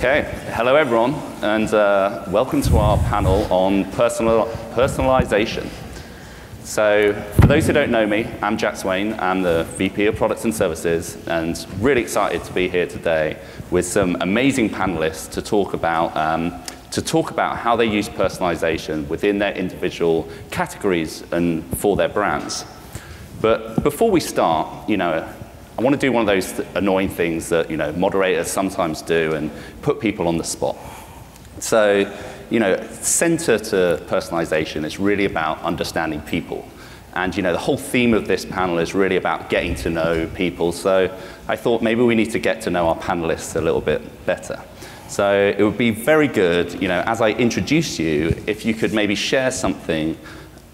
Okay, hello everyone, and welcome to our panel on personalization. So, for those who don't know me, I'm Jack Swayne. I'm the VP of Products and Services, and really excited to be here today with some amazing panelists to talk about how they use personalization within their individual categories and for their brands. But before we start, I want to do one of those annoying things that moderators sometimes do and put people on the spot. So, center to personalization is really about understanding people. And the whole theme of this panel is really about getting to know people. So I thought maybe we need to get to know our panelists a little bit better. So it would be very good, as I introduce you, if you could maybe share something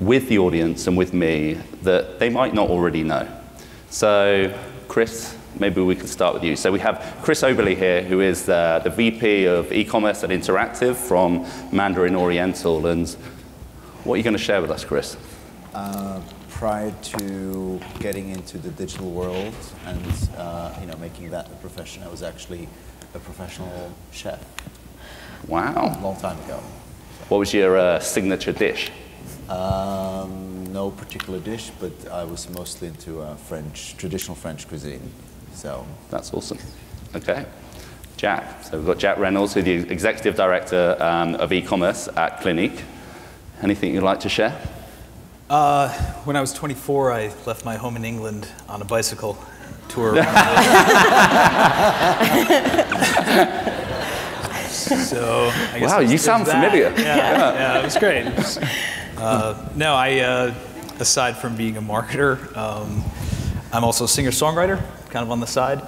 with the audience and with me that they might not already know. So Chris, maybe we could start with you. So we have Chris Oberli here, who is the VP of eCommerce and Interactive from Mandarin Oriental. And what are you going to share with us, Chris? Prior to getting into the digital world and making that a profession, I was actually a professional chef. Wow. A long time ago. What was your signature dish? No particular dish, but I was mostly into traditional French cuisine. So that's awesome. Okay, Jack. So we've got Jack Reynolds, who's the Executive Director of eCommerce at Clinique. Anything you'd like to share? When I was 24, I left my home in England on a bicycle tour. So I guess wow, you sound familiar. Yeah, it was great. No, aside from being a marketer, I'm also a singer-songwriter, kind of on the side,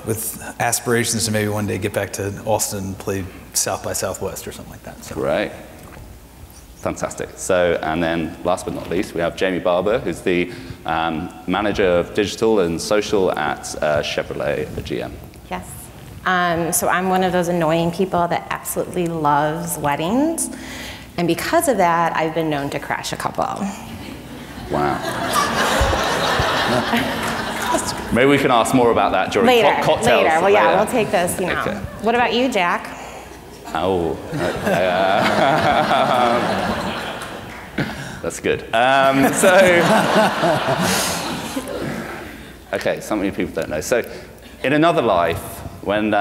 with aspirations to maybe one day get back to Austin and play South by Southwest or something like that. So. Great. Fantastic. So, and then last but not least, we have Jamie Barbour, who's the Manager of Digital and Social at Chevrolet, the GM. Yes. So I'm one of those annoying people that absolutely loves weddings. And because of that, I've been known to crash a couple. Wow. Maybe we can ask more about that during cocktails. Later. Well, yeah, we'll take this, Okay. What about you, Jack? Oh. That's good. Okay, something people don't know. So, in another life, when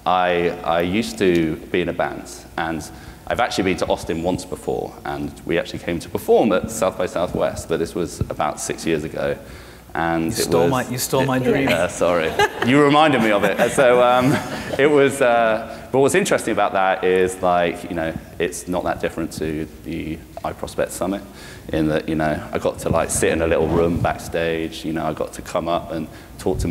I used to be in a band, and I've actually been to Austin once before, and we actually came to perform at South by Southwest, but this was about 6 years ago. And you stole my dream. Sorry. You reminded me of it. So it was, but what's interesting about that is it's not that different to the iProspect Summit in that, I got to sit in a little room backstage, I got to come up and talk to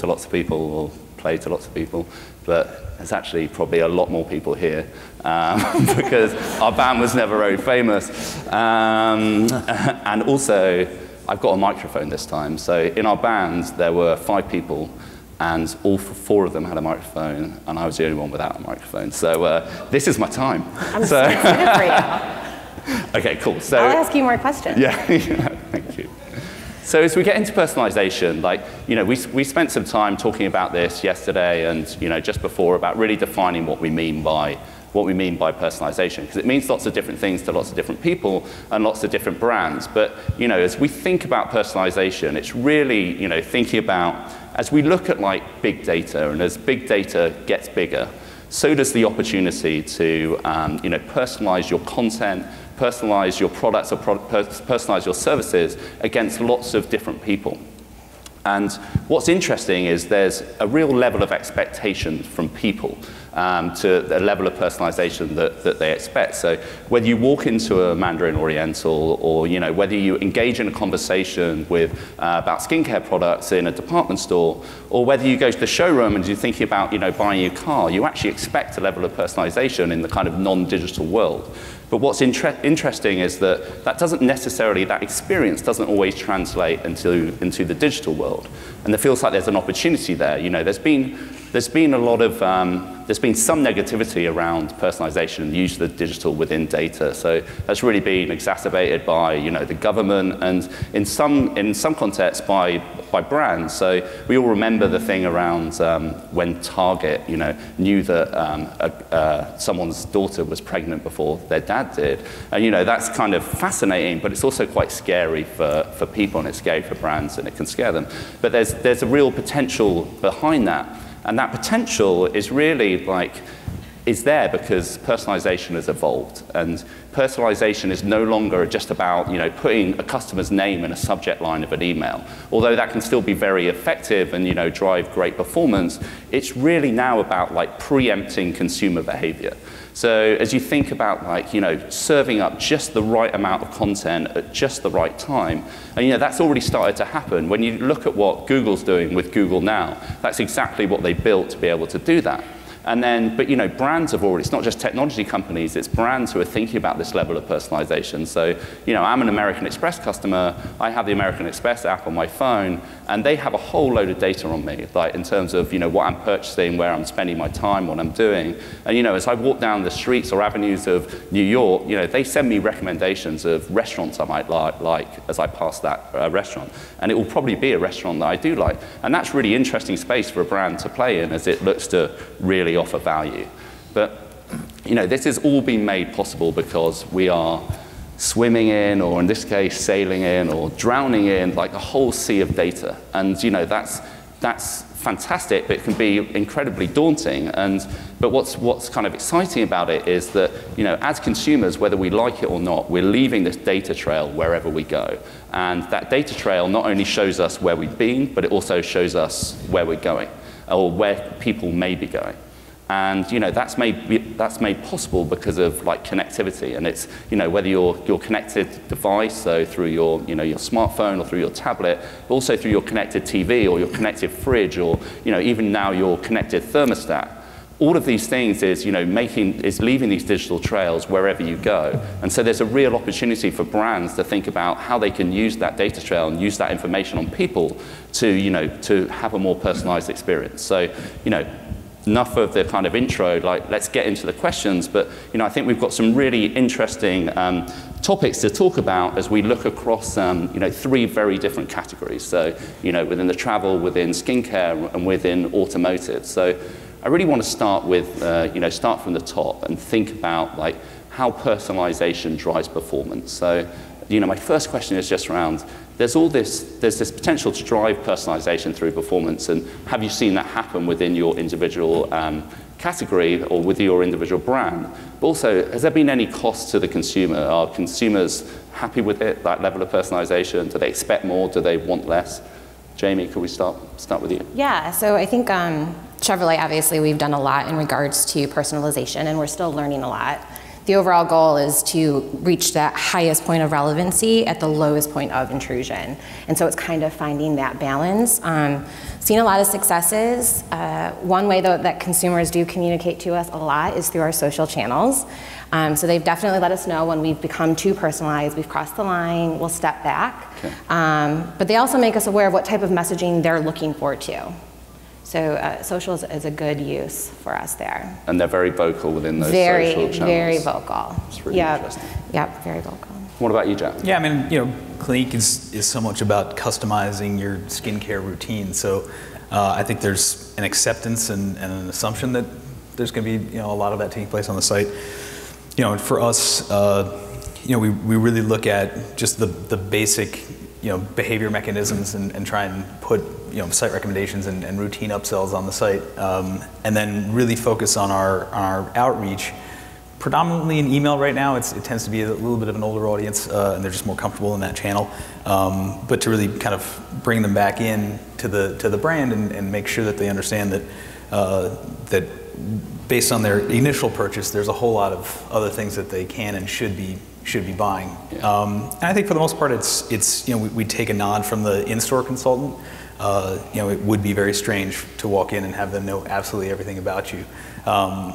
lots of people or play to lots of people. But there's actually probably a lot more people here because our band was never very famous. And also, I've got a microphone this time. So in our band, there were 5 people, and all 4 of them had a microphone, and I was the only one without a microphone. So this is my time. I'm so excited for you. Okay, cool. So I'll ask you more questions. Yeah, thank you. So as we get into personalization, we spent some time talking about this yesterday and just before about really defining what we mean by personalization, because it means lots of different things to lots of different people and lots of different brands. But as we think about personalization, it's really thinking about, as we look at big data, and as big data gets bigger, so does the opportunity to personalize your content, personalize your products, or personalize your services against lots of different people. And what's interesting is there's a real level of expectation from people to the level of personalization that they expect. So whether you walk into a Mandarin Oriental or whether you engage in a conversation about skincare products in a department store, or whether you go to the showroom and you're thinking about buying a car, you actually expect a level of personalization in the kind of non-digital world. But what's interesting is that experience doesn't always translate into the digital world. And it feels like there's an opportunity there. There's been a lot of there's been some negativity around personalization and use of the digital within data. So that's really been exacerbated by, the government and in some contexts by brands. So we all remember the thing around when Target, knew that someone's daughter was pregnant before their dad did. And, that's kind of fascinating, but it's also quite scary for people, and it's scary for brands, and it can scare them. But there's a real potential behind that. And that potential is really is there because personalization has evolved. And personalization is no longer just about putting a customer's name in a subject line of an email. Although that can still be very effective and drive great performance, it's really now about preempting consumer behavior. So as you think about serving up just the right amount of content at just the right time, and that's already started to happen. When you look at what Google's doing with Google Now, that's exactly what they built to be able to do that. And then, but brands have already, it's not just technology companies, it's brands who are thinking about this level of personalization. So, I'm an American Express customer, I have the American Express app on my phone, and they have a whole load of data on me, in terms of, what I'm purchasing, where I'm spending my time, what I'm doing. And, as I walk down the streets or avenues of New York, they send me recommendations of restaurants I might like as I pass that restaurant. And it will probably be a restaurant that I do like. And that's really interesting space for a brand to play in as it looks to really offer value. But this has all been made possible because we are swimming in, or in this case sailing in, or drowning in a whole sea of data. And that's fantastic, but it can be incredibly daunting. But what's kind of exciting about it is that as consumers, whether we like it or not, we're leaving this data trail wherever we go. And that data trail not only shows us where we've been, but it also shows us where we're going, or where people may be going. And that's made possible because of connectivity, and it's whether your connected device, so through your your smartphone or through your tablet, but also through your connected TV or your connected fridge, or even now your connected thermostat. All of these things is leaving these digital trails wherever you go. And so there's a real opportunity for brands to think about how they can use that data trail and use that information on people to have a more personalized experience. So enough of the kind of intro, let's get into the questions, but I think we've got some really interesting topics to talk about as we look across three very different categories. So within the travel, within skincare, and within automotive. So I really want to start with start from the top and think about how personalization drives performance. So my first question is just around, there's this potential to drive personalization through performance, and have you seen that happen within your individual category or with your individual brand? But also, has there been any cost to the consumer? Are consumers happy with it, that level of personalization? Do they expect more? Do they want less? Jamie, could we start with you? Yeah, so I think Chevrolet, obviously, we've done a lot in regards to personalization, and we're still learning a lot. The overall goal is to reach that highest point of relevancy at the lowest point of intrusion. And so it's kind of finding that balance. Seen a lot of successes. One way though that consumers do communicate to us a lot is through our social channels. So they've definitely let us know when we've become too personalized, we've crossed the line, we'll step back. Okay. But they also make us aware of what type of messaging they're looking for too. So social is a good use for us there. And they're very vocal within those social channels. Very vocal. It's really interesting. Yep, very vocal. What about you, Jack? Yeah, I mean, Clinique is so much about customizing your skincare routine. So I think there's an acceptance and an assumption that there's going to be a lot of that taking place on the site. And for us, we really look at just the basic behavior mechanisms and try and put site recommendations and routine upsells on the site, and then really focus on our outreach, predominantly in email right now. It tends to be a little bit of an older audience, and they're just more comfortable in that channel. But to really kind of bring them back in to the brand and make sure that they understand that based on their initial purchase, there's a whole lot of other things that they can and should be buying. Yeah. And I think for the most part, it's we take a nod from the in-store consultant. It would be very strange to walk in and have them know absolutely everything about you.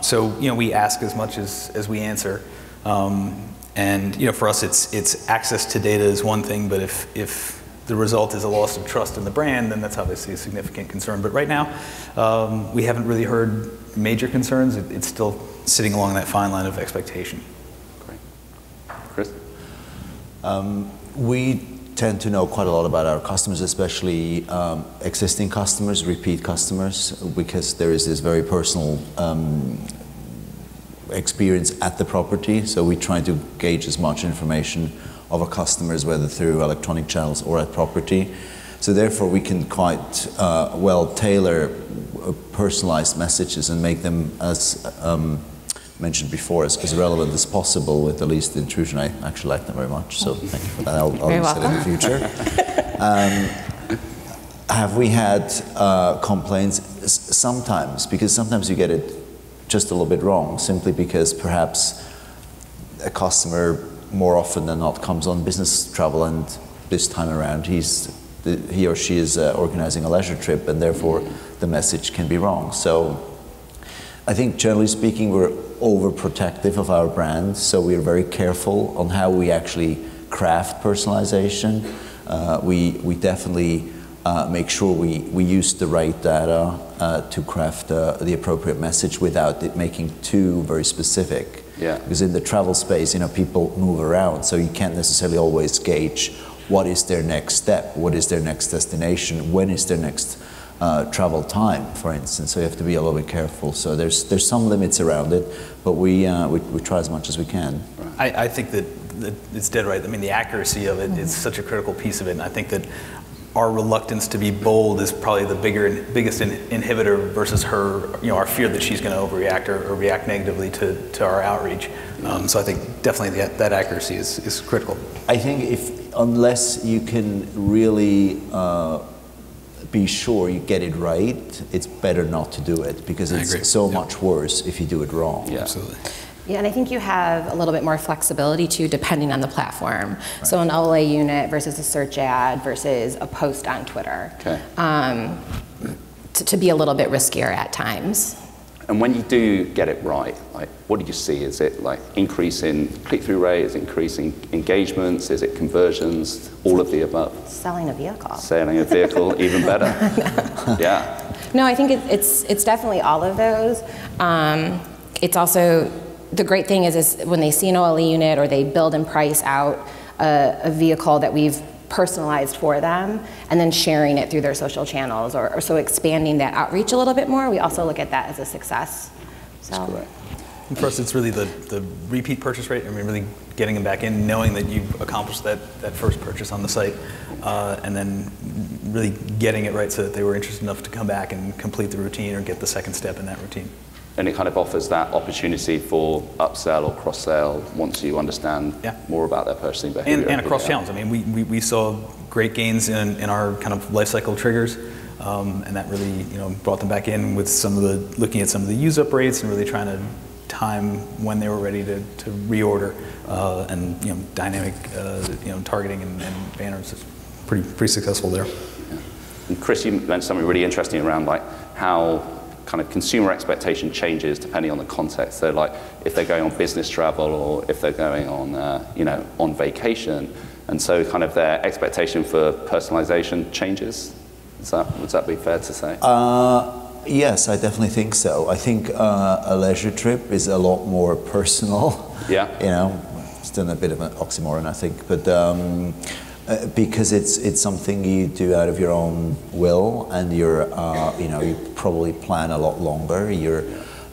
So we ask as much as we answer. And for us, it's access to data is one thing, but if the result is a loss of trust in the brand, then that's obviously a significant concern. But right now, we haven't really heard major concerns, it's still sitting along that fine line of expectation. Great. Chris? We tend to know quite a lot about our customers, especially existing customers, repeat customers, because there is this very personal experience at the property. So we try to gauge as much information of our customers, whether through electronic channels or at property. So therefore we can quite well tailor personalized messages and make them, as mentioned before, as relevant as possible with the least intrusion. I actually like them very much, so thank you for that. I'll use it in the future. Have we had complaints? Sometimes, because sometimes you get it just a little bit wrong, simply because perhaps a customer more often than not comes on business travel, and this time around he or she is organizing a leisure trip, and therefore the message can be wrong. So I think generally speaking we're overprotective of our brand, so we're very careful on how we actually craft personalization. We definitely make sure we use the right data to craft the appropriate message without it making too very specific. Yeah. Because in the travel space, people move around, so you can't necessarily always gauge what is their next step, what is their next destination, when is their next travel time, for instance. So you have to be a little bit careful. So there's some limits around it, but we try as much as we can. I think that it's dead right. I mean, the accuracy of it is such a critical piece of it, and I think that our reluctance to be bold is probably the biggest inhibitor versus her, our fear that she's going to overreact or react negatively to our outreach. So I think definitely that accuracy is critical. I think unless you can really be sure you get it right, it's better not to do it, because it's so much worse if you do it wrong. Yeah, absolutely. Yeah, and I think you have a little bit more flexibility too, depending on the platform. Right. So an OLA unit versus a search ad versus a post on Twitter. Okay. To be a little bit riskier at times. And when you do get it right, what do you see? Is it increase in click-through rate? Is it increasing engagements? Is it conversions? All of the above? Selling a vehicle. Selling a vehicle, even better. Yeah. No, I think it's definitely all of those. It's also, the great thing is when they see an OLE unit or they build and price out a vehicle that we've personalized for them, and then sharing it through their social channels, or so expanding that outreach a little bit more, we also look at that as a success. So. That's correct. And for us, it's really the repeat purchase rate. I mean, really getting them back in, knowing that you've accomplished that first purchase on the site, and then really getting it right so that they were interested enough to come back and complete the routine or get the second step in that routine. And it kind of offers that opportunity for upsell or cross-sell once you understand more about their purchasing behavior. And across channels. I mean, we saw great gains in our kind of life cycle triggers, and that really brought them back in with looking at some of the use-up rates and really trying to time when they were ready to reorder, and dynamic targeting and banners is pretty successful there. Yeah. And Chris, you mentioned something really interesting around how kind of consumer expectation changes depending on the context. So if they're going on business travel or if they're going on on vacation, and so kind of their expectation for personalization changes. Would that be fair to say? Yes, I definitely think so. I think a leisure trip is a lot more personal. Yeah. Still a bit of an oxymoron, I think, but because it's something you do out of your own will, and you probably plan a lot longer. You're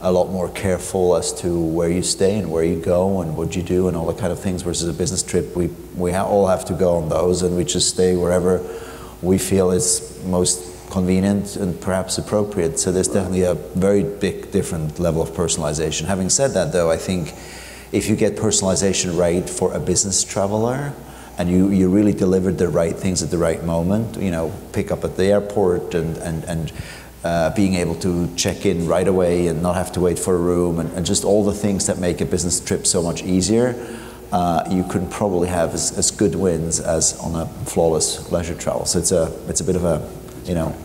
a lot more careful as to where you stay and where you go and what you do and all that kind of things. Versus a business trip, we all have to go on those, and we just stay wherever we feel is most convenient and perhaps appropriate. So there's definitely a very big different level of personalization. Having said that, though, I think if you get personalization right for a business traveler, and you really delivered the right things at the right moment, pick up at the airport and being able to check in right away and not have to wait for a room, and just all the things that make a business trip so much easier, you can probably have as good wins as on a flawless leisure travel. So it's a bit of a,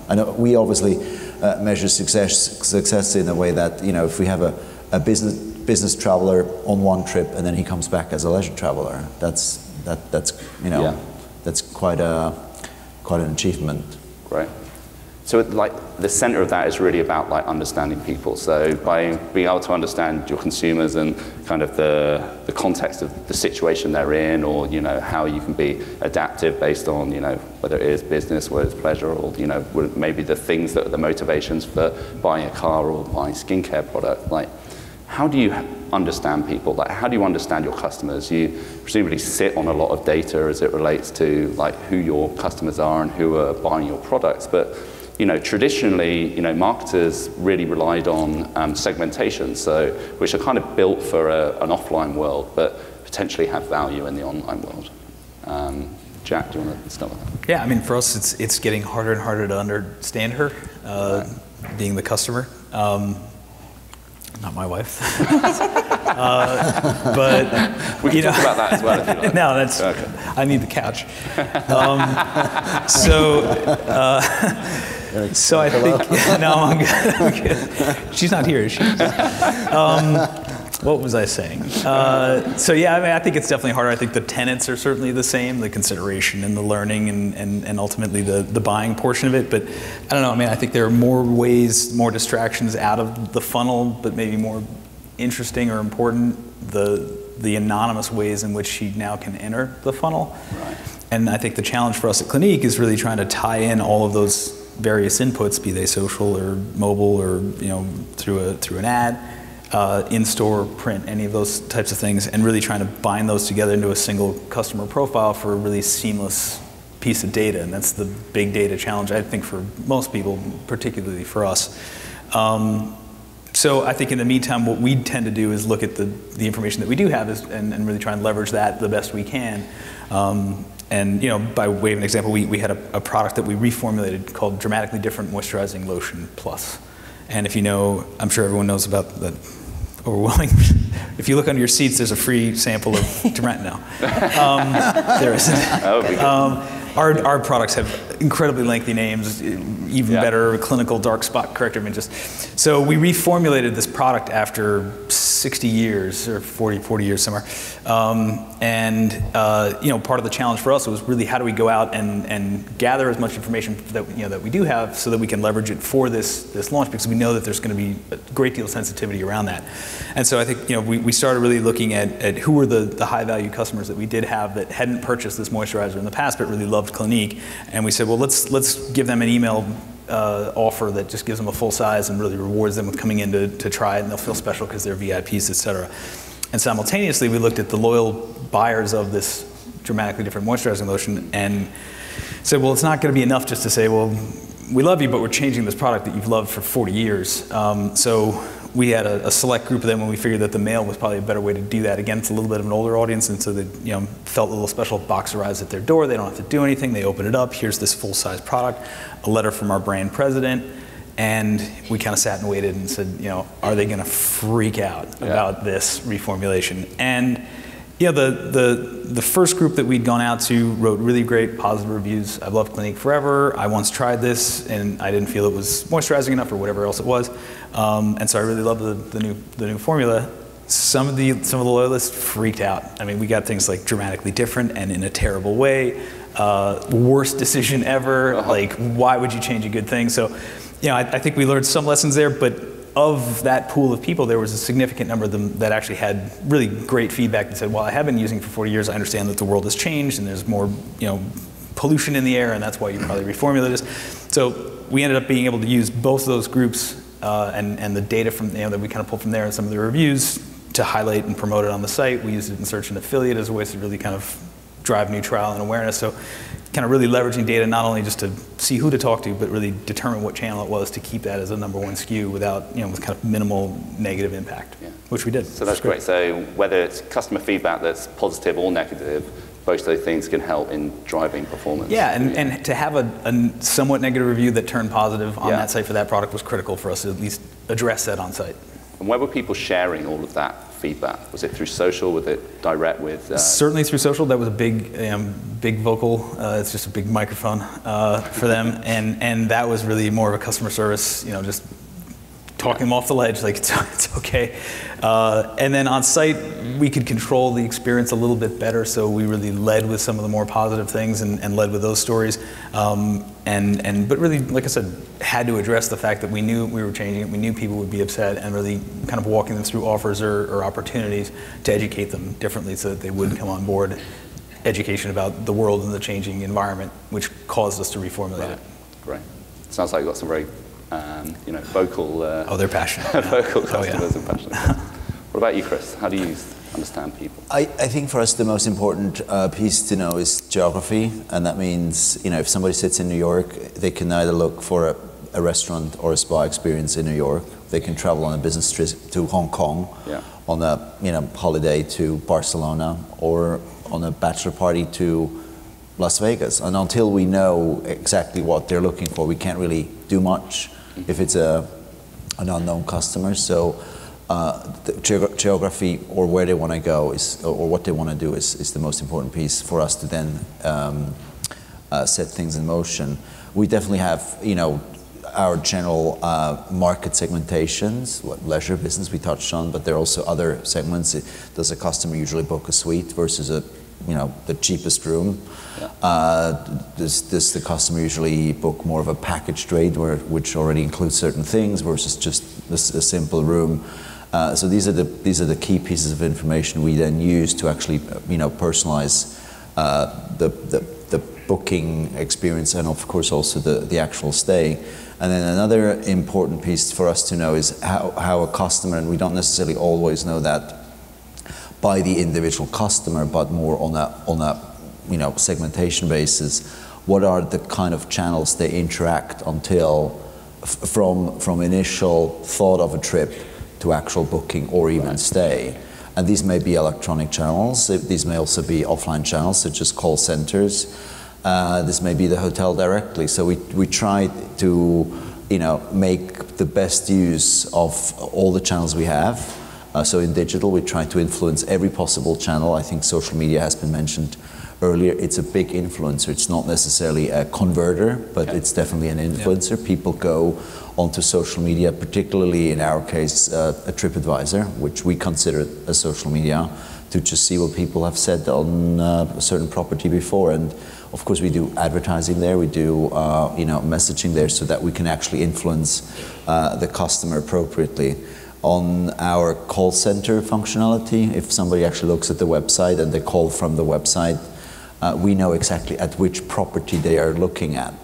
I know we obviously measure success in a way that, if we have a business traveler on one trip and then he comes back as a leisure traveler, that's quite an achievement. Great. So like the center of that is really about like understanding people. So by being able to understand your consumers and kind of the context of the situation they're in, or how you can be adaptive based on whether it is business, whether it's pleasure, or maybe the things that are the motivations for buying a car or buying skincare product. Like, how do you understand people? Like, how do you understand your customers? You presumably sit on a lot of data as it relates to like who your customers are and who are buying your products, but traditionally, marketers really relied on segmentation, which are kind of built for an offline world, but potentially have value in the online world. Jack, do you want to start with that? Yeah, I mean, for us, it's getting harder and harder to understand her, being the customer. Not my wife. But we can talk about that as well if you like. No, that's okay. I need the couch. So I think no, I'm good. She's not here, is she? What was I saying? So yeah, I mean, I think it's definitely harder. I think the tenets are certainly the same, the consideration and the learning and ultimately the buying portion of it. But I don't know, I mean, I think there are more ways, more distractions out of the funnel, but maybe more interesting or important, the anonymous ways in which she now can enter the funnel. Right. And I think the challenge for us at Clinique is really trying to tie in all of those various inputs, be they social or mobile or through an ad, in-store, print, any of those types of things, and really trying to bind those together into a single customer profile for a really seamless piece of data. And that's the big data challenge, I think, for most people, particularly for us. So I think in the meantime, what we tend to do is look at the information that we do have and really try and leverage that the best we can. And by way of an example, we had a product that we reformulated called Dramatically Different Moisturizing Lotion Plus. And if I'm sure everyone knows about that overwhelming. If you look under your seats, there's a free sample of Dramatic. There isn't. Our products have incredibly lengthy names, even better clinical dark spot corrector images. So we reformulated this product after 60 years or 40 years somewhere. Part of the challenge for us was really how do we go out and gather as much information that we do have so that we can leverage it for this launch, because we know that there's going to be a great deal of sensitivity around that. And so I think we started really looking at who were the high value customers that we did have that hadn't purchased this moisturizer in the past but really loved Clinique, and we said, well, let's give them an email offer that just gives them a full size and really rewards them with coming in to try it, and they'll feel special because they're VIPs, et cetera. And simultaneously, we looked at the loyal buyers of this Dramatically Different Moisturizing Lotion and said, well, it's not going to be enough just to say, well, we love you, but we're changing this product that you've loved for 40 years. So we had a select group of them, and we figured that the mail was probably a better way to do that. Again, it's a little bit of an older audience, and so they felt a little special. Box arrives at their door. They don't have to do anything. They open it up. Here's this full-size product, a letter from our brand president, and we kind of sat and waited and said, are they going to freak out about this reformulation? And the first group that we'd gone out to wrote really great positive reviews. I've loved Clinique forever. I once tried this and I didn't feel it was moisturizing enough or whatever else it was. And so I really love the new formula. Some of the loyalists freaked out. I mean, we got things like Dramatically Different and in a terrible way, worst decision ever. Like, why would you change a good thing? So, I think we learned some lessons there, but of that pool of people, there was a significant number of them that actually had really great feedback that said, well, I have been using it for 40 years. I understand that the world has changed and there's more, pollution in the air, and that's why you probably reformulated this. So we ended up being able to use both of those groups and the data from that we kind of pulled from there and some of the reviews to highlight and promote it on the site. We used it in search and affiliate as a way to really kind of drive new trial and awareness. So kind of really leveraging data not only just to see who to talk to, but really determine what channel it was to keep that as a #1 SKU without, with kind of minimal negative impact, which we did. So that's great. So whether it's customer feedback that's positive or negative, both of those things can help in driving performance. Yeah, and to have a somewhat negative review that turned positive on that site for that product was critical for us to at least address that on site. And where were people sharing all of that feedback? Was it through social? Was it direct with? Certainly through social. That was a big vocal. It's just a big microphone for them, and that was really more of a customer service. Just talking them off the ledge, like it's okay. And then on site, we could control the experience a little bit better, so we really led with some of the more positive things and led with those stories. But really, like I said, had to address the fact that we knew we were changing it, we knew people would be upset, and really kind of walking them through offers or opportunities to educate them differently so that they would come on board. Education about the world and the changing environment, which caused us to reformulate it. Great. Sounds like you've got some very vocal. Oh, they're passionate. Vocal customers and passionate. What about you, Chris? How do you understand people? I think for us the most important piece to know is geography, and that means if somebody sits in New York, they can either look for a restaurant or a spa experience in New York. They can travel on a business trip to Hong Kong, on a holiday to Barcelona, or on a bachelor party to Las Vegas. And until we know exactly what they're looking for, we can't really do much if it's an unknown customer. So the geography or where they want to go or what they want to do is the most important piece for us to then set things in motion. We definitely have, our general market segmentations, what leisure business we touched on, but there are also other segments. Does a customer usually book a suite versus the cheapest room? Does the customer usually book more of a packaged rate which already includes certain things versus just a simple room? So these are the key pieces of information we then use to actually personalize the booking experience and of course also the actual stay. And then another important piece for us to know is how a customer, and we don't necessarily always know that by the individual customer, but more on a segmentation basis, what are the kind of channels they interact until from initial thought of a trip to actual booking or even stay. And these may be electronic channels, these may also be offline channels such as call centers. This may be the hotel directly. So we try to make the best use of all the channels we have. So in digital, we try to influence every possible channel. I think social media has been mentioned earlier. It's a big influencer. It's not necessarily a converter, but it's definitely an influencer. People go onto social media, particularly in our case, a TripAdvisor, which we consider as social media, to just see what people have said on a certain property before. And of course, we do advertising there. We do messaging there so that we can actually influence the customer appropriately. On our call center functionality, if somebody actually looks at the website and they call from the website, we know exactly at which property they are looking at.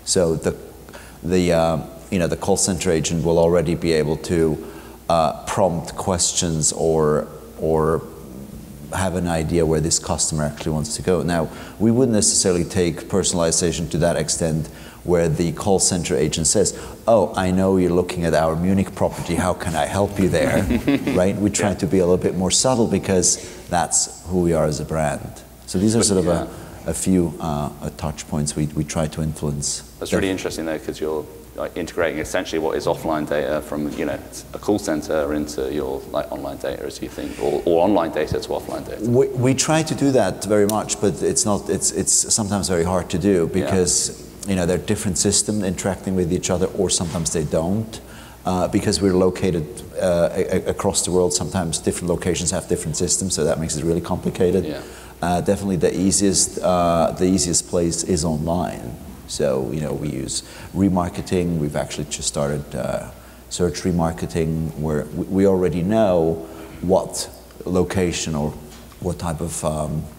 So the call center agent will already be able to prompt questions or have an idea where this customer actually wants to go. Now, we wouldn't necessarily take personalization to that extent where the call center agent says, oh, I know you're looking at our Munich property, how can I help you there, right? We try to be a little bit more subtle because that's who we are as a brand. So these are sort of a few touch points we try to influence. That's really interesting though, because you're integrating essentially what is offline data from a call center into your online data, as you think, or online data to offline data. We try to do that very much, but it's sometimes very hard to do because there are different systems interacting with each other, or sometimes they don't. Because we're located across the world, sometimes different locations have different systems, so that makes it really complicated. Definitely the easiest place is online. So we use remarketing. We've actually just started search remarketing, where we already know what location or what type of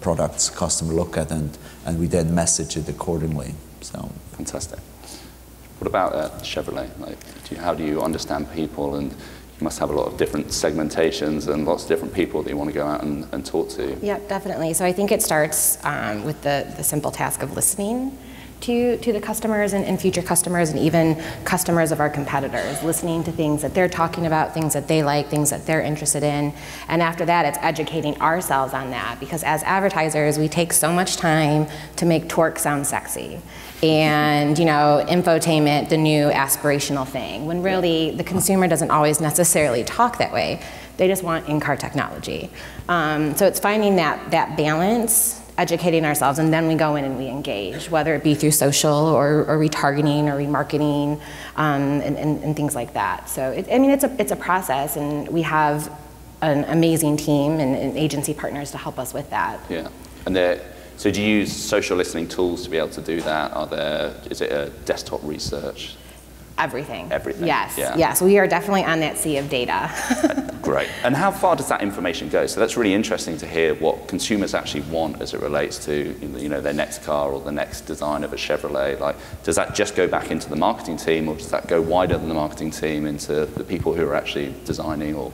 products customer look at, and we then message it accordingly. So fantastic. What about Chevrolet? How do you understand people? And you must have a lot of different segmentations and lots of different people that you want to go out and talk to. Yeah, definitely. So I think it starts with the simple task of listening to the customers and future customers, and even customers of our competitors, listening to things that they're talking about, things that they like, things that they're interested in. And after that, it's educating ourselves on that, because as advertisers, we take so much time to make torque sound sexy. And infotainment, the new aspirational thing, when really the consumer doesn't always necessarily talk that way. They just want in-car technology. So it's finding that balance educating ourselves, and then we go in and we engage, whether it be through social or retargeting or remarketing, and things like that. So it's a process, and we have an amazing team and agency partners to help us with that. Yeah, and so do you use social listening tools to be able to do that? Is it a desktop research? Everything. Everything. Yes. Yeah. Yes. We are definitely on that sea of data. Great. And how far does that information go? So that's really interesting to hear what consumers actually want as it relates to their next car or the next design of a Chevrolet. Like, does that just go back into the marketing team, or does that go wider than the marketing team into the people who are actually designing or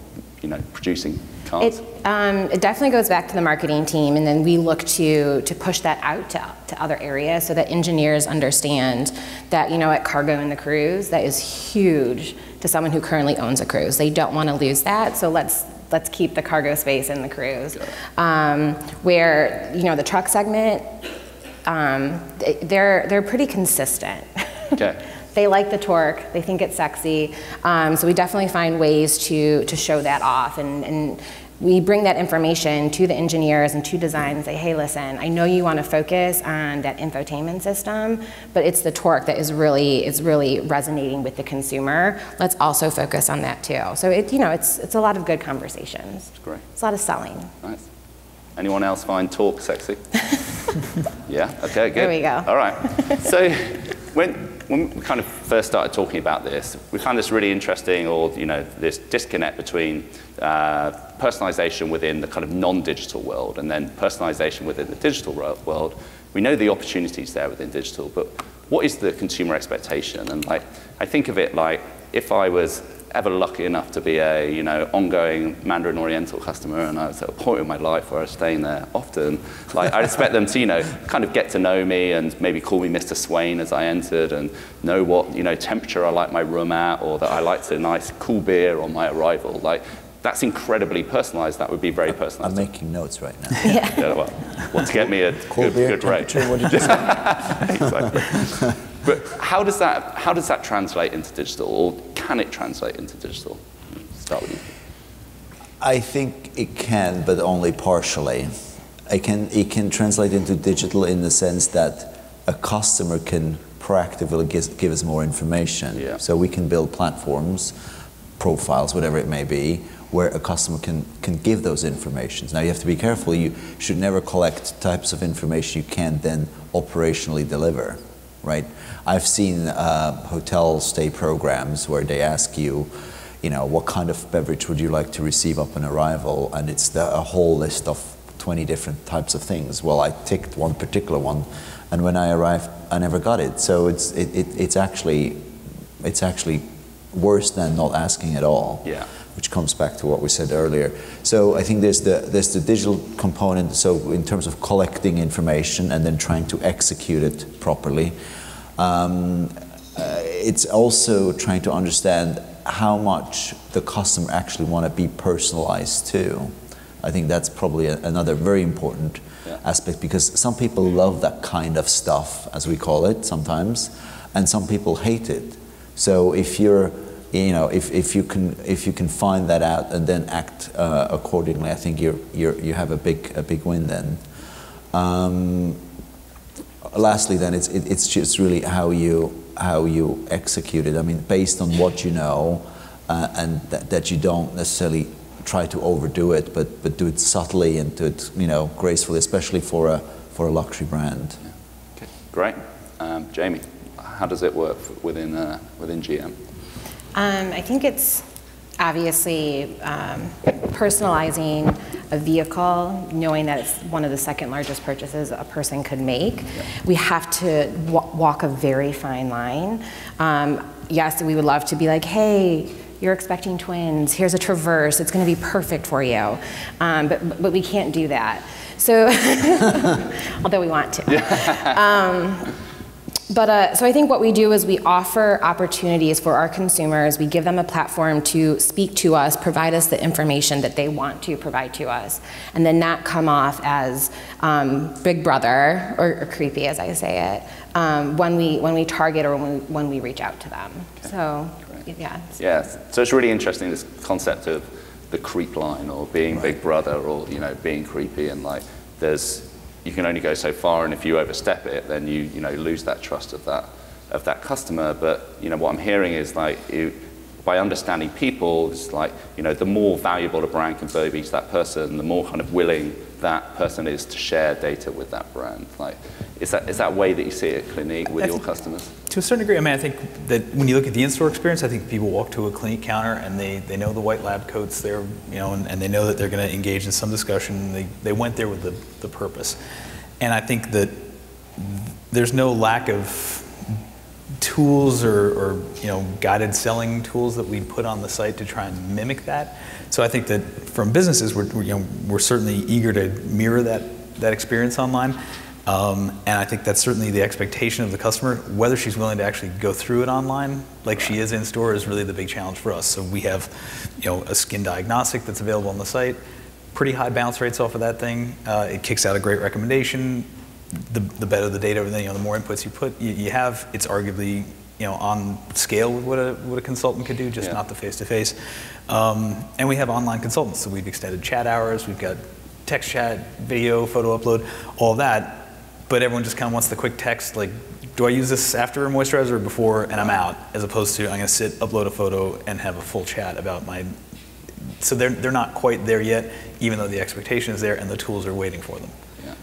producing cars? It definitely goes back to the marketing team, and then we look to push that out to other areas so that engineers understand that, at cargo in the cruise, that is huge to someone who currently owns a cruise. They don't want to lose that, so let's keep the cargo space in the cruise. Where, the truck segment, they're pretty consistent. Okay. They like the torque, they think it's sexy, so we definitely find ways to show that off, and we bring that information to the engineers and to design and say, hey, listen, I know you want to focus on that infotainment system, but it's the torque that is really resonating with the consumer. Let's also focus on that too. So it's a lot of good conversations. That's great. It's a lot of selling. Nice. Anyone else find torque sexy? Yeah. Okay. Good. There we go. All right. So when we kind of first started talking about this, we found this really interesting, this disconnect between personalization within the kind of non-digital world and then personalization within the digital world. We know the opportunities there within digital, but what is the consumer expectation? And I think of it like if I was ever lucky enough to be a ongoing Mandarin Oriental customer, and I was at a point in my life where I was staying there often, I'd expect them to kind of get to know me and maybe call me Mr. Swayne as I entered, and know what temperature I like my room at, or that I liked a nice cool beer on my arrival. That's incredibly personalized. That would be very personalized. I'm making notes right now. Yeah, well, to get me a good rate. What did you say? Exactly. But how does that translate into digital, or can it translate into digital? Start with you. I think it can, but only partially. It can translate into digital in the sense that a customer can proactively give us more information. Yeah. So we can build platforms, profiles, whatever it may be, where a customer can give those informations. Now you have to be careful. You should never collect types of information you can't then operationally deliver, right? I've seen hotel stay programs where they ask you, what kind of beverage would you like to receive upon arrival, and it's a whole list of 20 different types of things. Well, I ticked one particular one, and when I arrived, I never got it. So it's actually worse than not asking at all. Yeah. Which comes back to what we said earlier. So I think there's the digital component. So in terms of collecting information and then trying to execute it properly, it's also trying to understand how much the customer actually want to be personalized to. I think that's probably another very important aspect, because some people love that kind of stuff, as we call it sometimes, and some people hate it. So if you're if you can find that out and then act accordingly, I think you have a big win then. Lastly, then it's just really how you execute it. I mean, based on what you know, and that you don't necessarily try to overdo it, but do it subtly and do it gracefully, especially for a luxury brand. Yeah. Okay, great. Jamie, how does it work within GM? I think it's obviously personalizing a vehicle, knowing that it's one of the second largest purchases a person could make. Yeah. We have to walk a very fine line. Yes, we would love to be like, hey, you're expecting twins, here's a Traverse, it's going to be perfect for you. But we can't do that. So, although we want to. Yeah. So I think what we do is we offer opportunities for our consumers. We give them a platform to speak to us, provide us the information that they want to provide to us, and then not come off as big brother or creepy, as I say it, when we target or when we reach out to them. Okay. So, yeah. Yeah. So it's really interesting, this concept of the creep line, or being big brother, or being creepy, and there's you can only go so far, and if you overstep it, then you lose that trust of that customer. But what I'm hearing is like by understanding people, it's like the more valuable a brand can be to that person, the more kind of willing that person is to share data with that brand. Like, is that a way that you see it at Clinique with your customers? To a certain degree, I mean, I think that when you look at the in-store experience, I think people walk to a Clinique counter and they know the white lab coats there, and they know that they're going to engage in some discussion. They went there with the purpose, and I think that there's no lack of tools or guided selling tools that we put on the site to try and mimic that. So I think that from businesses, we're certainly eager to mirror that experience online. And I think that's certainly the expectation of the customer. Whether she's willing to actually go through it online like she is in store is really the big challenge for us. So we have a skin diagnostic that's available on the site, pretty high bounce rates off of that thing. It kicks out a great recommendation. The better the data, the more inputs you have, it's arguably on scale with what a consultant could do, just not the face-to-face. And we have online consultants, so we've extended chat hours, we've got text chat, video, photo upload, all that. But everyone just kind of wants the quick text, like, do I use this after a moisturizer or before, and I'm out, as opposed to I'm going to sit, upload a photo, and have a full chat about my. So they're not quite there yet, even though the expectation is there and the tools are waiting for them. Yeah.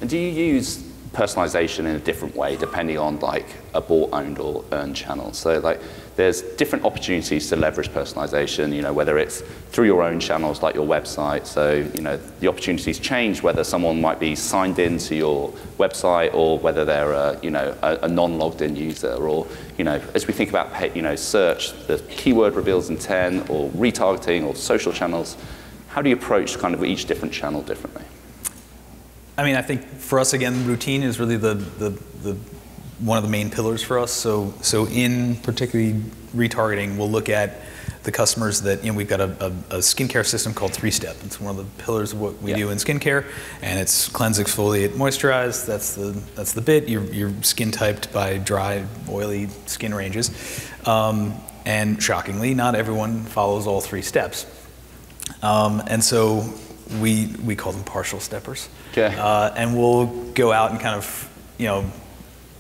And do you use personalization in a different way depending on like a bought, owned, or earned channel? So like there's different opportunities to leverage personalization, whether it's through your own channels like your website. So the opportunities change whether someone might be signed into your website or whether they're a non-logged in user, or as we think about search, the keyword reveals intent, or retargeting, or social channels, how do you approach kind of each different channel differently? I mean, I think for us, again, routine is really the one of the main pillars for us. So in particularly retargeting, we'll look at the customers that, we've got a skincare system called 3-Step. It's one of the pillars of what we do in skincare, and it's cleanse, exfoliate, moisturize. That's the bit. You're skin typed by dry, oily skin ranges, and shockingly, not everyone follows all 3 steps, and so we call them partial steppers. Okay. And we'll go out and kind of,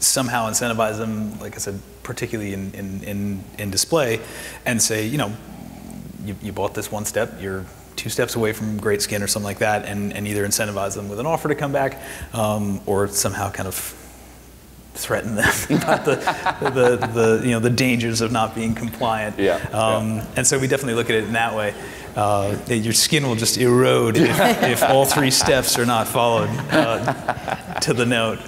somehow incentivize them, like I said, particularly in display, and say, you bought this 1 step, you're 2 steps away from great skin or something like that, and either incentivize them with an offer to come back, or somehow kind of threaten them about the dangers of not being compliant. And so we definitely look at it in that way. Your skin will just erode if all 3 steps are not followed to the note.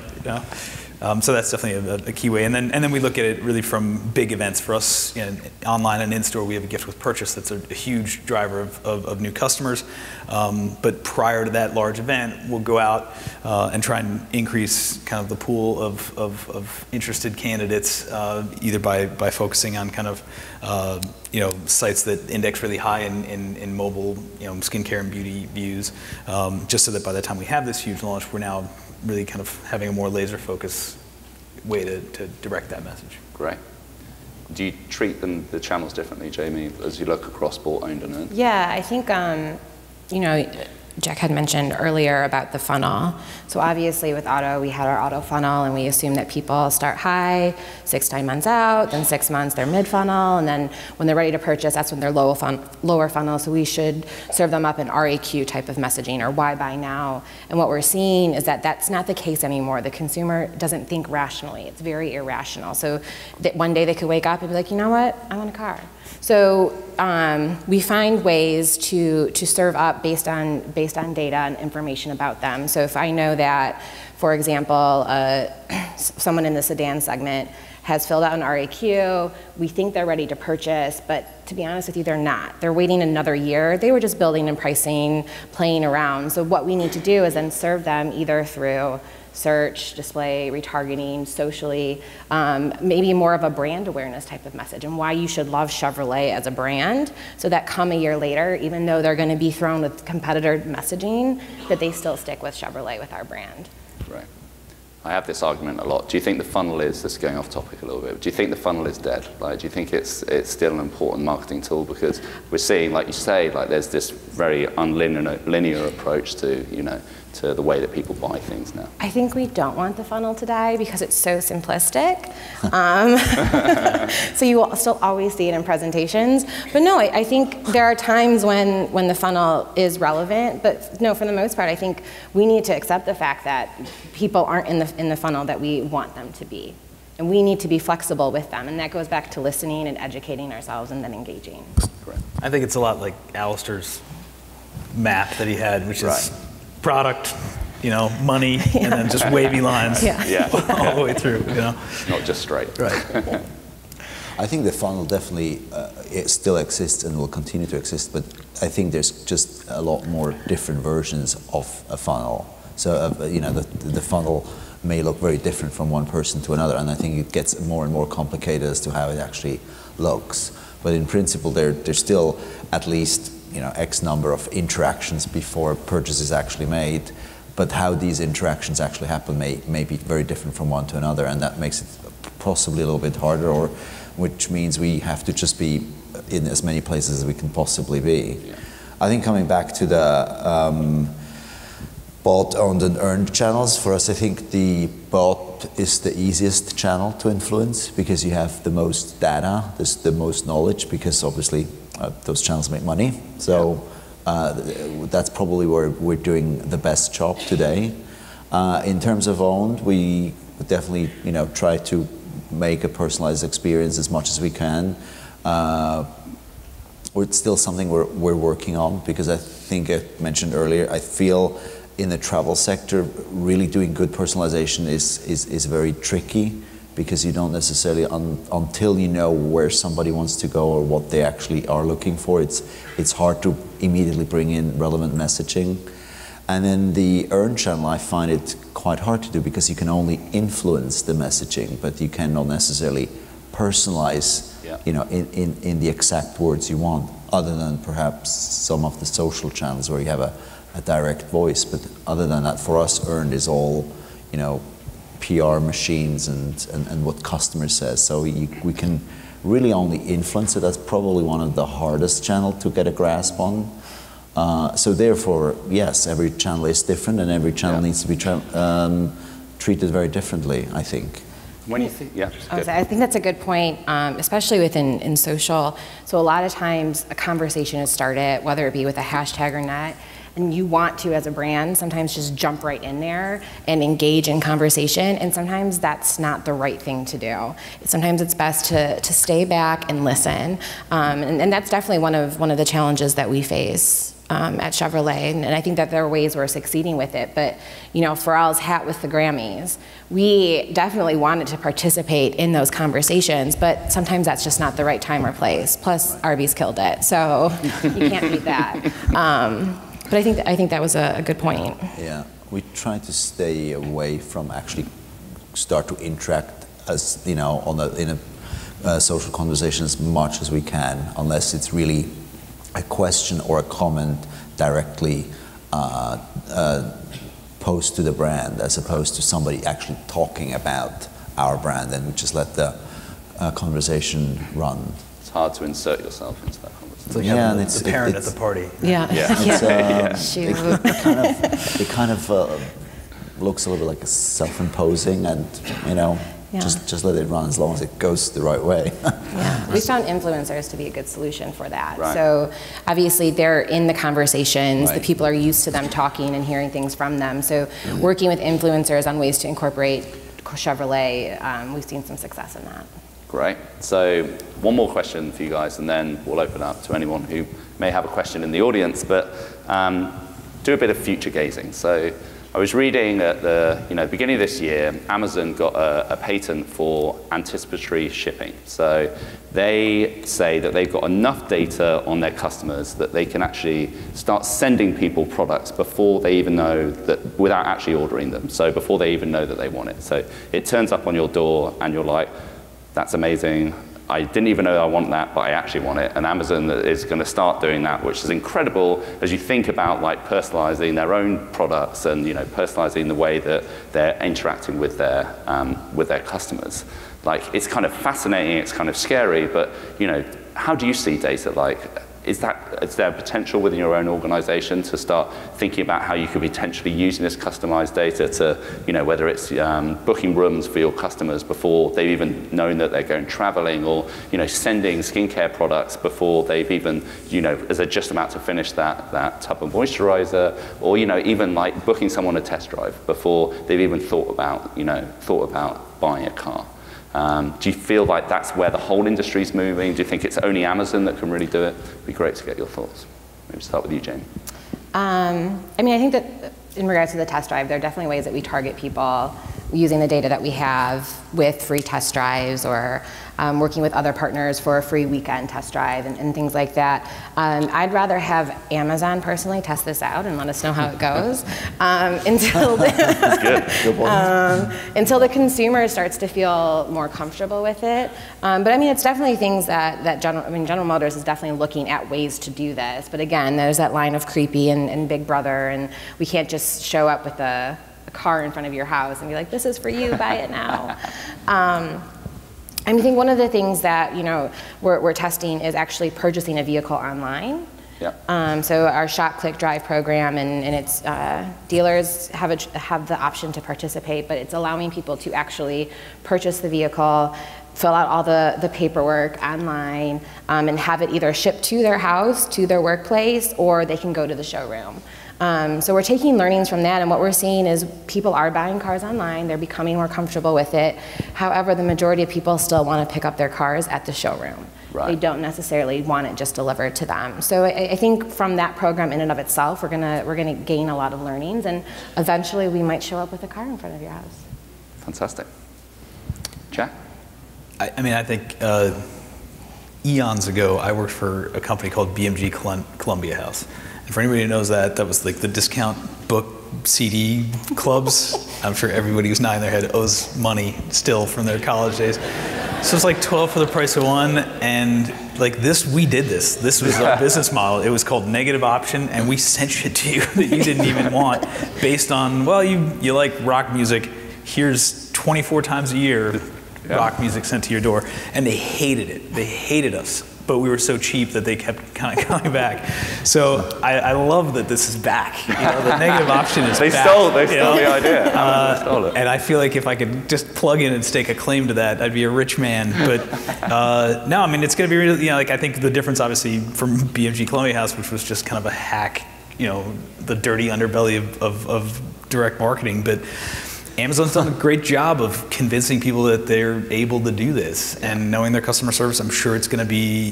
So that's definitely a key way. And then we look at it really from big events. For us, online and in-store, we have a gift with purchase that's a huge driver of new customers. But prior to that large event, we'll go out and try and increase kind of the pool of interested candidates, either by focusing on kind of sites that index really high in mobile skincare and beauty views, just so that by the time we have this huge launch, we're now really kind of having a more laser focused way to direct that message. Great. Do you treat the channels differently, Jamie, as you look across bought, owned, and earned? Yeah, I think, Jack had mentioned earlier about the funnel. So obviously with auto, we had our auto funnel, and we assume that people start high, 6 to 9 months out, then 6 months they're mid-funnel, and then when they're ready to purchase, that's when they're lower funnel. So we should serve them up an RAQ type of messaging, or why buy now. And what we're seeing is that that's not the case anymore. The consumer doesn't think rationally. It's very irrational. So that one day they could wake up and be like, you know what, I want a car. So we find ways to serve up based on data and information about them. So if I know that, for example, someone in the sedan segment has filled out an RAQ, we think they're ready to purchase, but to be honest with you, they're not. They're waiting another year. They were just building and pricing, playing around. So what we need to do is then serve them either through search, display, retargeting, socially, maybe more of a brand awareness type of message, and why you should love Chevrolet as a brand, so that come a year later, even though they're going to be thrown with competitor messaging, that they still stick with Chevrolet, with our brand. Right. I have this argument a lot. Do you think the funnel is, this is going off topic a little bit, do you think the funnel is dead? Like, do you think it's still an important marketing tool? Because we're seeing, like you say, like there's this very unlinear approach to, to the way that people buy things now? I think we don't want the funnel to die because it's so simplistic. So you will still always see it in presentations. But no, I think there are times when the funnel is relevant. But no, for the most part, I think we need to accept the fact that people aren't in the funnel that we want them to be. And we need to be flexible with them. And that goes back to listening and educating ourselves and then engaging. Correct. I think it's a lot like Alistair's map that he had, which is product, money, and then just wavy lines all the way through, Not just straight. Right. I think the funnel definitely it still exists and will continue to exist, but I think there's just a lot more different versions of a funnel. So, the funnel may look very different from one person to another, and I think it gets more and more complicated as to how it actually looks. But in principle, there's still at least X number of interactions before a purchase is actually made, but how these interactions actually happen may be very different from one to another, and that makes it possibly a little bit harder, or which means we have to just be in as many places as we can possibly be. Yeah. I think coming back to the bought, owned, and earned channels, for us I think the bought is the easiest channel to influence because you have the most data, there's the most knowledge, because obviously those channels make money. So that's probably where we're doing the best job today. In terms of owned, we definitely try to make a personalized experience as much as we can. It's still something we're working on, because I think I mentioned earlier, I feel in the travel sector, really doing good personalization is very tricky, because you don't necessarily, until you know where somebody wants to go or what they actually are looking for, it's hard to immediately bring in relevant messaging. And then the earned channel, I find it quite hard to do, because you can only influence the messaging, but you cannot necessarily personalize in the exact words you want, other than perhaps some of the social channels where you have a direct voice. But other than that, for us, earned is all PR machines and what customer says. So we can really only influence it. That's probably one of the hardest channels to get a grasp on. So therefore, yes, every channel is different, and every channel needs to be treated very differently, I think. When you think, I think that's a good point, especially within social. So a lot of times a conversation is started, whether it be with a hashtag or not, and you want to, as a brand, sometimes just jump right in there and engage in conversation, and sometimes that's not the right thing to do. Sometimes it's best to stay back and listen, and that's definitely one of the challenges that we face at Chevrolet, and I think that there are ways we're succeeding with it. But Pharrell's hat with the Grammys, we definitely wanted to participate in those conversations, but sometimes that's just not the right time or place. Plus, Arby's killed it, so you can't beat that. But I think that was a good point. Yeah, we try to stay away from actually start to interact as in a social conversation as much as we can, unless it's really a question or a comment directly posed to the brand, as opposed to somebody actually talking about our brand, and we just let the conversation run. It's hard to insert yourself into that conversation. It's like and it's the parent at the party. It kind of looks a little bit like a self-imposing, and just let it run as long as it goes the right way. We found influencers to be a good solution for that. Right. So obviously they're in the conversations, the people are used to them talking and hearing things from them. So working with influencers on ways to incorporate Chevrolet, we've seen some success in that. Great. So one more question for you guys, and then we'll open up to anyone who may have a question in the audience. But do a bit of future gazing. So I was reading at the beginning of this year, Amazon got a patent for anticipatory shipping. So they say that they've got enough data on their customers that they can actually start sending people products before they even know that, without actually ordering them. So before they even know that they want it. So it turns up on your door, and you're like, that's amazing. I didn't even know I want that, but I actually want it. And Amazon is going to start doing that, which is incredible as you think about personalizing their own products and personalizing the way that they're interacting with their customers. It's kind of fascinating. It's kind of scary, but how do you see data is there potential within your own organization to start thinking about how you could be potentially using this customized data to, whether it's booking rooms for your customers before they've even known that they're going traveling, or, sending skincare products before they've even, as they're just about to finish that tub of moisturizer, or, even like booking someone a test drive before they've even thought about buying a car. Do you feel like that's where the whole industry is moving? Do you think it's only Amazon that can really do it? It'd be great to get your thoughts. Maybe start with you, Jane. I think that in regards to the test drive, there are definitely ways that we target people using the data that we have with free test drives, or working with other partners for a free weekend test drive and things like that. I'd rather have Amazon personally test this out and let us know how it goes until the consumer starts to feel more comfortable with it. But it's definitely things that General Motors is definitely looking at ways to do this. But again, there's that line of creepy and Big Brother, and we can't just show up with a car in front of your house and be like, this is for you, buy it now. I think one of the things that we're testing is actually purchasing a vehicle online. Yeah. So our Shop, Click, Drive program, and its dealers have the option to participate, but it's allowing people to actually purchase the vehicle, fill out all the paperwork online, and have it either shipped to their house, to their workplace, or they can go to the showroom. So we're taking learnings from that, and what we're seeing is people are buying cars online, they're becoming more comfortable with it. However, the majority of people still want to pick up their cars at the showroom. Right. They don't necessarily want it just delivered to them. So I think from that program in and of itself, we're gonna gain a lot of learnings, and eventually we might show up with a car in front of your house. Fantastic. Jack? I think eons ago, I worked for a company called BMG Columbia House. And for anybody who knows that was like the discount book CD clubs. I'm sure everybody who's nodding their head owes money still from their college days. So it's like 12 for the price of one, and like we did this. This was our business model. It was called negative option, and we sent shit to you that you didn't even want based on, well, you like rock music, here's 24 times a year rock music sent to your door. And they hated it. They hated us. But we were so cheap that they kept kind of coming back. So I love that this is back. The negative option is back. They stole the idea. They stole it. And I feel like if I could just plug in and stake a claim to that, I'd be a rich man. But no, it's going to be really, I think the difference obviously from BMG Columbia House, which was just kind of a hack, the dirty underbelly of direct marketing. But Amazon's done a great job of convincing people that they're able to do this, and knowing their customer service, I'm sure it's going to be,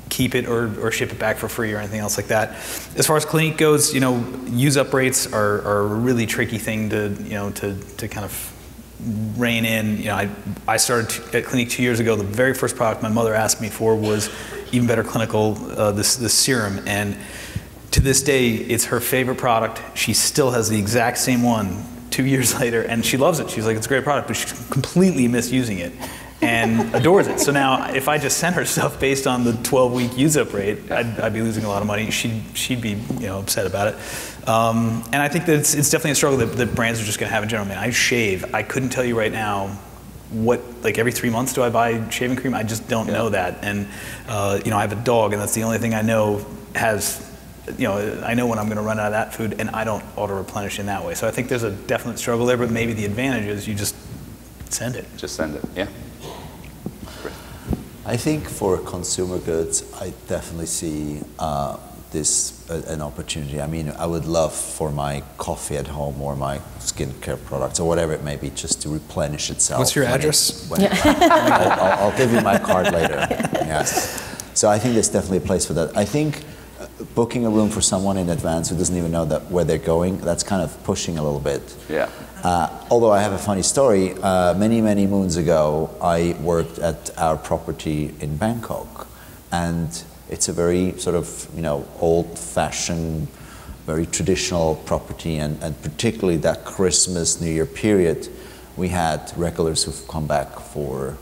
keep it or ship it back for free or anything else like that. As far as Clinique goes, use-up rates are a really tricky thing to kind of rein in. I started at Clinique 2 years ago. The very first product my mother asked me for was Even Better Clinical, this serum, and to this day, it's her favorite product. She still has the exact same one 2 years later, and she loves it. She's like, it's a great product, but she's completely misusing it and adores it. So now, if I just sent her stuff based on the 12-week use-up rate, I'd be losing a lot of money. She'd be upset about it. And I think that it's definitely a struggle that brands are just going to have in general. I shave. I couldn't tell you right now every 3 months do I buy shaving cream? I just don't know that. And I have a dog, and that's the only thing I know has. I know when I'm going to run out of that food, and I don't auto-replenish in that way. So I think there's a definite struggle there, but maybe the advantage is you just send it. Just send it, yeah. I think for consumer goods, I definitely see this an opportunity. I would love for my coffee at home or my skincare products or whatever it may be just to replenish itself. What's your address? I'll give you my card later. Yes. So I think there's definitely a place for that. I think booking a room for someone in advance who doesn't even know where they're going, that's kind of pushing a little bit. Yeah. Although I have a funny story, many, many moons ago, I worked at our property in Bangkok, and it's a very sort of, old-fashioned, very traditional property, and particularly that Christmas, New Year period, we had regulars who've come back for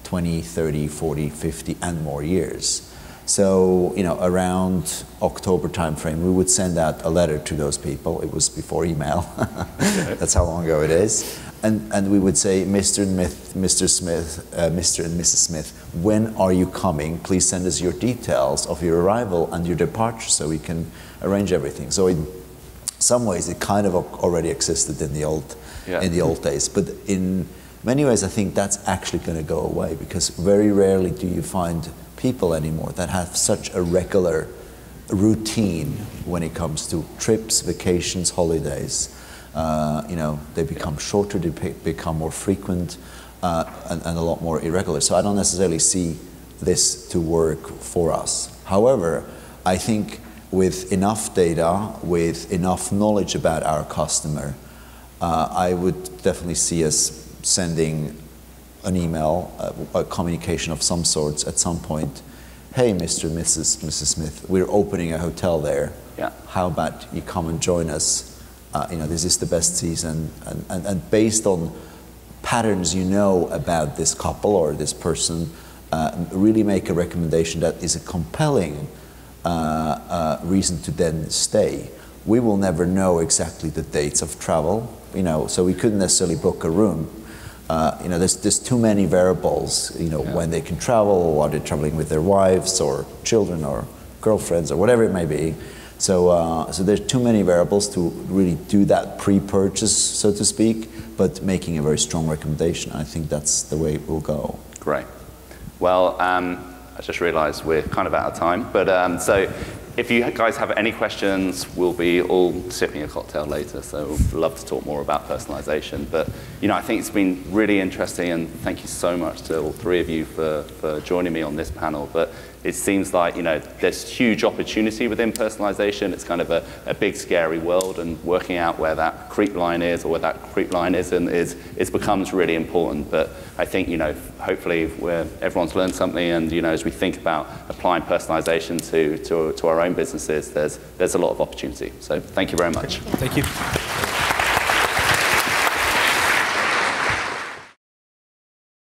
20, 30, 40, 50, and more years. So, around October timeframe, we would send out a letter to those people. It was before email. That's how long ago it is. and we would say, Mr. and Mr. Smith, Mr. and Mrs. Smith, when are you coming? Please send us your details of your arrival and your departure so we can arrange everything. So in some ways, it kind of already existed in the old days. But in many ways, I think that's actually going to go away, because very rarely do you find people anymore that have such a regular routine when it comes to trips, vacations, holidays. You know, they become shorter, they become more frequent, and a lot more irregular. So I don't necessarily see this to work for us. However, I think with enough data, with enough knowledge about our customer, I would definitely see us sending an email, a communication of some sorts at some point. Hey, Mr. and Mrs. Smith, we're opening a hotel there. Yeah. How about you come and join us? You know, this is the best season, and based on patterns you know about this couple or this person, really make a recommendation that is a compelling reason to then stay. We will never know exactly the dates of travel, you know, so we couldn't necessarily book a room. You know, there's too many variables, you know, when they can travel, or are they traveling with their wives or children or girlfriends or whatever it may be. So, so there's too many variables to really do that pre-purchase, so to speak, but making a very strong recommendation. I think that's the way it will go. Great. Well, I just realized we're kind of out of time, but so if you guys have any questions, we'll be all sipping a cocktail later, so we'd love to talk more about personalization. But, you know, I think it's been really interesting, and thank you so much to all three of you for joining me on this panel. But it seems like, you know, there's huge opportunity within personalization. It's kind of a big, scary world, and working out where that creep line is or where that creep line isn't becomes really important. But I think, you know, hopefully everyone's learned something, and, you know, as we think about applying personalization to our own businesses, there's a lot of opportunity. So thank you very much. Thank you.